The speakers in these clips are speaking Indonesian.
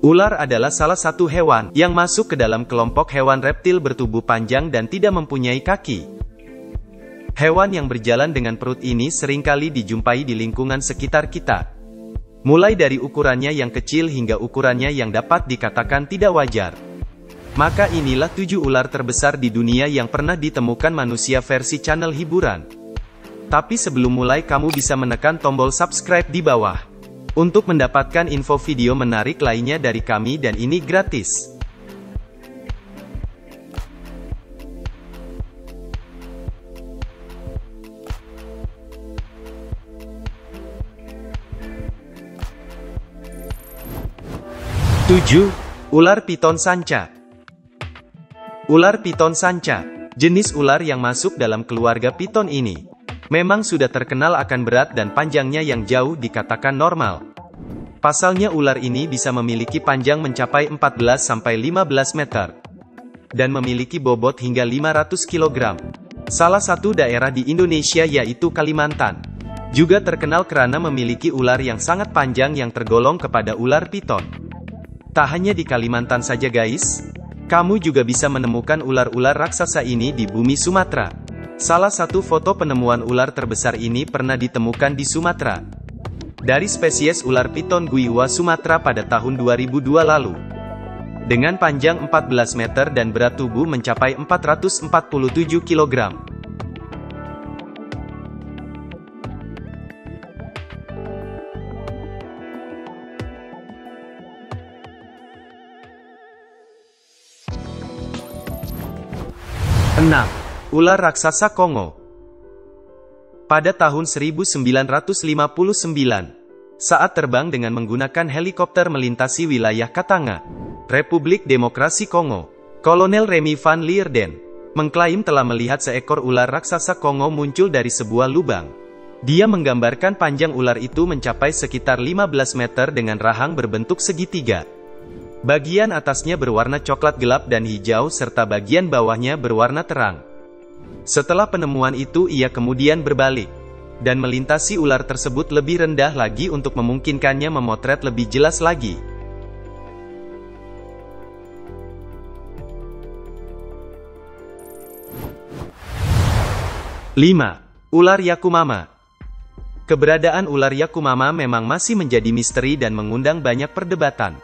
Ular adalah salah satu hewan yang masuk ke dalam kelompok hewan reptil bertubuh panjang dan tidak mempunyai kaki. Hewan yang berjalan dengan perut ini seringkali dijumpai di lingkungan sekitar kita. Mulai dari ukurannya yang kecil hingga ukurannya yang dapat dikatakan tidak wajar. Maka inilah 7 ular terbesar di dunia yang pernah ditemukan manusia versi channel hiburan. Tapi sebelum mulai kamu bisa menekan tombol subscribe di bawah. Untuk mendapatkan info video menarik lainnya dari kami dan ini gratis. Tujuh, ular piton sanca. Ular piton sanca, jenis ular yang masuk dalam keluarga piton ini, memang sudah terkenal akan berat dan panjangnya yang jauh dikatakan normal. Pasalnya ular ini bisa memiliki panjang mencapai 14-15 meter. Dan memiliki bobot hingga 500 kg. Salah satu daerah di Indonesia yaitu Kalimantan, juga terkenal karena memiliki ular yang sangat panjang yang tergolong kepada ular piton. Tak hanya di Kalimantan saja guys, kamu juga bisa menemukan ular-ular raksasa ini di bumi Sumatera. Salah satu foto penemuan ular terbesar ini pernah ditemukan di Sumatera. Dari spesies ular piton Guiwa Sumatera pada tahun 2002 lalu. Dengan panjang 14 meter dan berat tubuh mencapai 447 kg. Enam, ular raksasa Kongo. Pada tahun 1959, saat terbang dengan menggunakan helikopter melintasi wilayah Katanga, Republik Demokrasi Kongo, Kolonel Remy van Lierden mengklaim telah melihat seekor ular raksasa Kongo muncul dari sebuah lubang. Dia menggambarkan panjang ular itu mencapai sekitar 15 meter dengan rahang berbentuk segitiga. Bagian atasnya berwarna coklat gelap dan hijau serta bagian bawahnya berwarna terang. Setelah penemuan itu ia kemudian berbalik dan melintasi ular tersebut lebih rendah lagi untuk memungkinkannya memotret lebih jelas lagi. Lima, ular Yakumama. Keberadaan ular Yakumama memang masih menjadi misteri dan mengundang banyak perdebatan.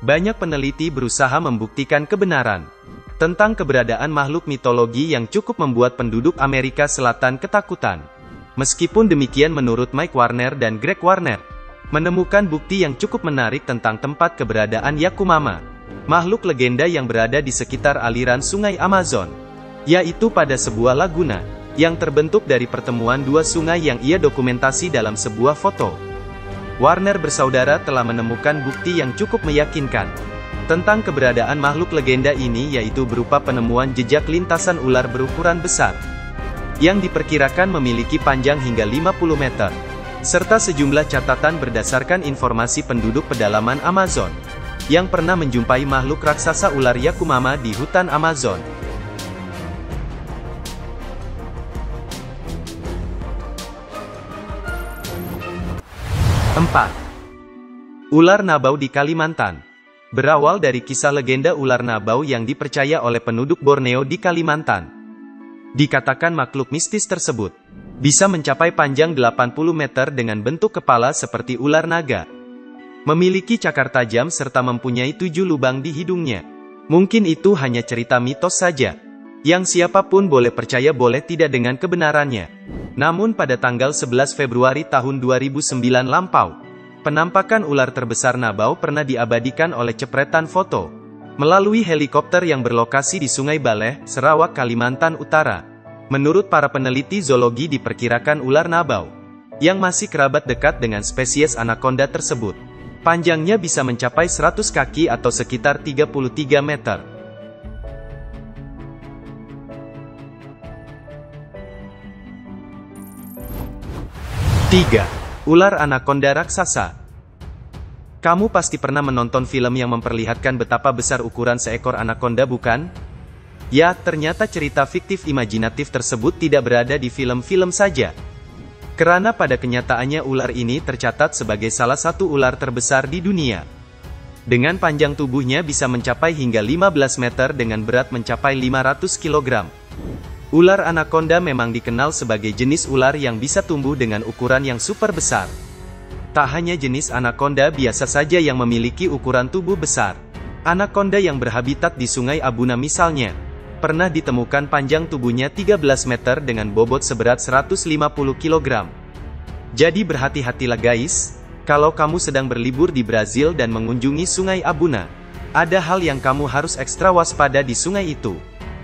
Banyak peneliti berusaha membuktikan kebenaran tentang keberadaan makhluk mitologi yang cukup membuat penduduk Amerika Selatan ketakutan. Meskipun demikian menurut Mike Warner dan Greg Warner, menemukan bukti yang cukup menarik tentang tempat keberadaan Yakumama, makhluk legenda yang berada di sekitar aliran sungai Amazon, yaitu pada sebuah laguna, yang terbentuk dari pertemuan dua sungai yang ia dokumentasi dalam sebuah foto. Warner bersaudara telah menemukan bukti yang cukup meyakinkan tentang keberadaan makhluk legenda ini yaitu berupa penemuan jejak lintasan ular berukuran besar yang diperkirakan memiliki panjang hingga 50 meter serta sejumlah catatan berdasarkan informasi penduduk pedalaman Amazon yang pernah menjumpai makhluk raksasa ular Yakumama di hutan Amazon. Empat, ular nabau di Kalimantan. Berawal dari kisah legenda ular nabau yang dipercaya oleh penduduk Borneo di Kalimantan. Dikatakan makhluk mistis tersebut bisa mencapai panjang 80 meter dengan bentuk kepala seperti ular naga. Memiliki cakar tajam serta mempunyai 7 lubang di hidungnya. Mungkin itu hanya cerita mitos saja, yang siapapun boleh percaya boleh tidak dengan kebenarannya. Namun pada tanggal 11 Februari tahun 2009 lampau, penampakan ular terbesar nabau pernah diabadikan oleh cepretan foto melalui helikopter yang berlokasi di Sungai Baleh, Sarawak, Kalimantan Utara. Menurut para peneliti zoologi diperkirakan ular nabau, yang masih kerabat dekat dengan spesies anaconda tersebut, panjangnya bisa mencapai 100 kaki atau sekitar 33 meter. Tiga, ular anaconda raksasa. Kamu pasti pernah menonton film yang memperlihatkan betapa besar ukuran seekor anaconda, bukan? Ya, ternyata cerita fiktif imajinatif tersebut tidak berada di film-film saja. Karena pada kenyataannya ular ini tercatat sebagai salah satu ular terbesar di dunia. Dengan panjang tubuhnya bisa mencapai hingga 15 meter dengan berat mencapai 500 kg. Ular anaconda memang dikenal sebagai jenis ular yang bisa tumbuh dengan ukuran yang super besar. Tak hanya jenis anaconda biasa saja yang memiliki ukuran tubuh besar. Anaconda yang berhabitat di Sungai Abuna misalnya, pernah ditemukan panjang tubuhnya 13 meter dengan bobot seberat 150 kg. Jadi berhati-hatilah guys, kalau kamu sedang berlibur di Brazil dan mengunjungi Sungai Abuna. Ada hal yang kamu harus ekstra waspada di sungai itu.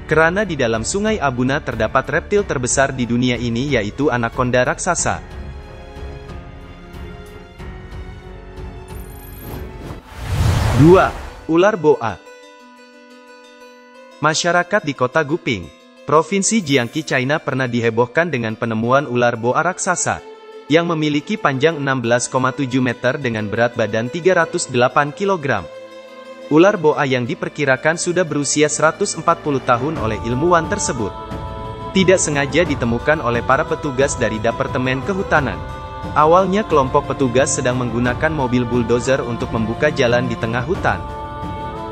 Karena di dalam Sungai Abuna terdapat reptil terbesar di dunia ini yaitu anaconda raksasa. Dua, ular boa. Masyarakat di kota Guping, Provinsi Jiangxi, China pernah dihebohkan dengan penemuan ular boa raksasa, yang memiliki panjang 16,7 meter dengan berat badan 308 kg. Ular boa yang diperkirakan sudah berusia 140 tahun oleh ilmuwan tersebut, tidak sengaja ditemukan oleh para petugas dari Departemen Kehutanan. Awalnya kelompok petugas sedang menggunakan mobil bulldozer untuk membuka jalan di tengah hutan.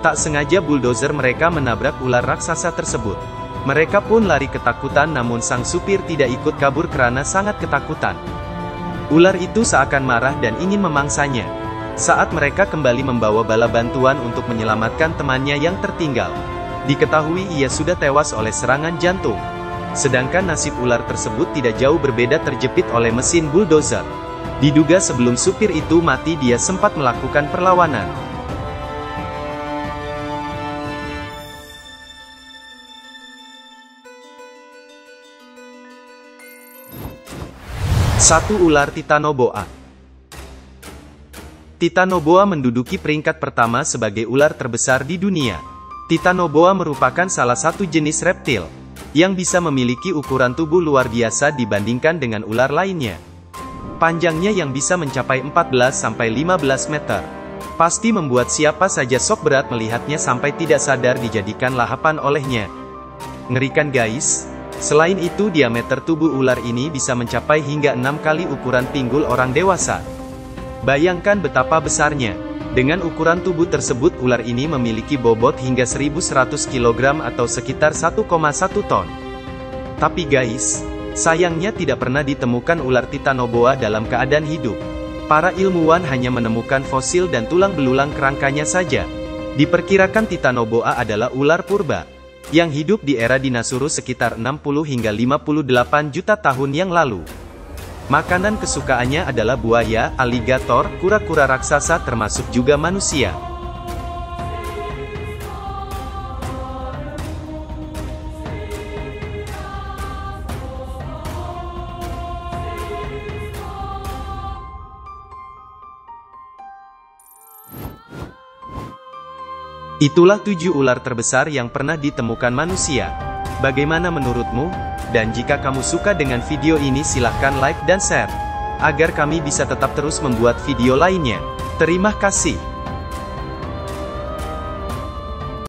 Tak sengaja bulldozer mereka menabrak ular raksasa tersebut. Mereka pun lari ketakutan, namun sang supir tidak ikut kabur karena sangat ketakutan. Ular itu seakan marah dan ingin memangsanya. Saat mereka kembali membawa bala bantuan untuk menyelamatkan temannya yang tertinggal, diketahui ia sudah tewas oleh serangan jantung. Sedangkan nasib ular tersebut tidak jauh berbeda, terjepit oleh mesin bulldozer. Diduga sebelum supir itu mati dia sempat melakukan perlawanan. Satu, ular titanoboa. Titanoboa menduduki peringkat pertama sebagai ular terbesar di dunia. Titanoboa merupakan salah satu jenis reptil yang bisa memiliki ukuran tubuh luar biasa dibandingkan dengan ular lainnya. Panjangnya yang bisa mencapai 14-15 meter. Pasti membuat siapa saja sok berat melihatnya sampai tidak sadar dijadikan lahapan olehnya. Ngerikan guys. Selain itu diameter tubuh ular ini bisa mencapai hingga 6 kali ukuran pinggul orang dewasa. Bayangkan betapa besarnya. Dengan ukuran tubuh tersebut ular ini memiliki bobot hingga 1100 kg atau sekitar 1,1 ton. Tapi guys, sayangnya tidak pernah ditemukan ular titanoboa dalam keadaan hidup. Para ilmuwan hanya menemukan fosil dan tulang belulang kerangkanya saja. Diperkirakan titanoboa adalah ular purba yang hidup di era dinosaurus sekitar 60 hingga 58 juta tahun yang lalu. Makanan kesukaannya adalah buaya, aligator, kura-kura raksasa termasuk juga manusia. Itulah 7 ular terbesar yang pernah ditemukan manusia. Bagaimana menurutmu? Dan jika kamu suka dengan video ini silahkan like dan share, agar kami bisa tetap terus membuat video lainnya. Terima kasih.